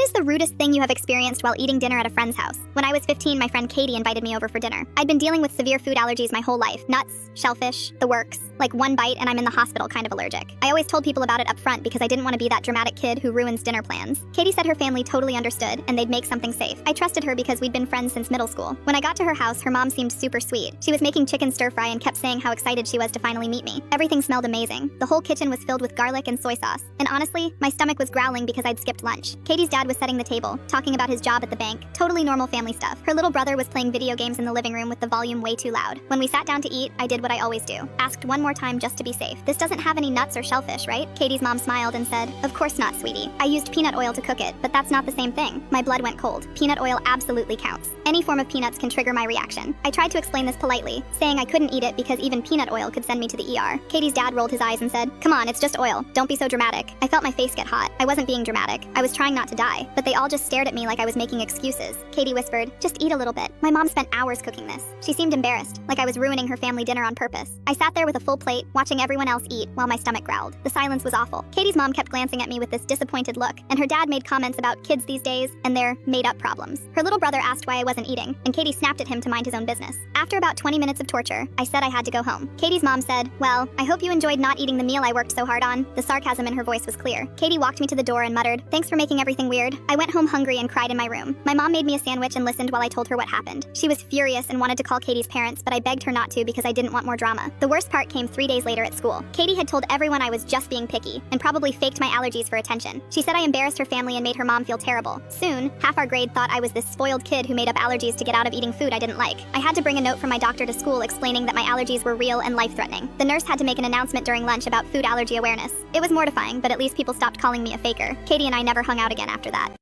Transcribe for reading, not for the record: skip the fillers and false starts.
is the rudest thing you have experienced while eating dinner at a friend's house? When I was 15, my friend Katie invited me over for dinner. I'd been dealing with severe food allergies my whole life. Nuts, shellfish, the works. Like one bite and I'm in the hospital kind of allergic. I always told people about it up front because I didn't want to be that dramatic kid who ruins dinner plans. Katie said her family totally understood and they'd make something safe. I trusted her because we'd been friends since middle school. When I got to her house, her mom seemed super sweet. She was making chicken stir fry and kept saying how excited she was to finally meet me. Everything smelled amazing. The whole kitchen was filled with garlic and soy sauce. And honestly, my stomach was growling because I'd skipped lunch. Katie's dad was setting the table, talking about his job at the bank. Totally normal family stuff. Her little brother was playing video games in the living room with the volume way too loud. When we sat down to eat, I did what I always do. Asked one more time just to be safe. This doesn't have any nuts or shellfish, right? Katie's mom smiled and said, "Of course not, sweetie. I used peanut oil to cook it, but that's not the same thing." My blood went cold. Peanut oil absolutely counts. Any form of peanuts can trigger my reaction. I tried to explain this politely, saying I couldn't eat it because even peanut oil could send me to the ER. Katie's dad rolled his eyes and said, "Come on, it's just oil. Don't be so dramatic." I felt my face get hot. I wasn't being dramatic. I was trying not to die, but they all just stared at me like I was making excuses. Katie whispered, "Just eat a little bit." My mom spent hours cooking this. She seemed embarrassed, like I was ruining her family dinner on purpose. I sat there with a full plate, watching everyone else eat while my stomach growled. The silence was awful. Katie's mom kept glancing at me with this disappointed look, and her dad made comments about kids these days and their made-up problems. Her little brother asked why I wasn't eating, and Katie snapped at him to mind his own business. After about 20 minutes of torture, I said I had to go home. Katie's mom said, "Well, I hope you enjoyed not eating the meal I worked so hard on." The sarcasm in her voice was clear. Katie walked me to the door and muttered, "Thanks for making everything weird." I went home hungry and cried in my room. My mom made me a sandwich and listened while I told her what happened. She was furious and wanted to call Katie's parents, but I begged her not to because I didn't want more drama. The worst part came 3 days later at school. Katie had told everyone I was just being picky and probably faked my allergies for attention. She said I embarrassed her family and made her mom feel terrible. Soon, half our grade thought I was this spoiled kid who made up allergies to get out of eating food I didn't like. I had to bring a note from my doctor to school explaining that my allergies were real and life-threatening. The nurse had to make an announcement during lunch about food allergy awareness. It was mortifying, but at least people stopped calling me a faker. Katie and I never hung out again after that.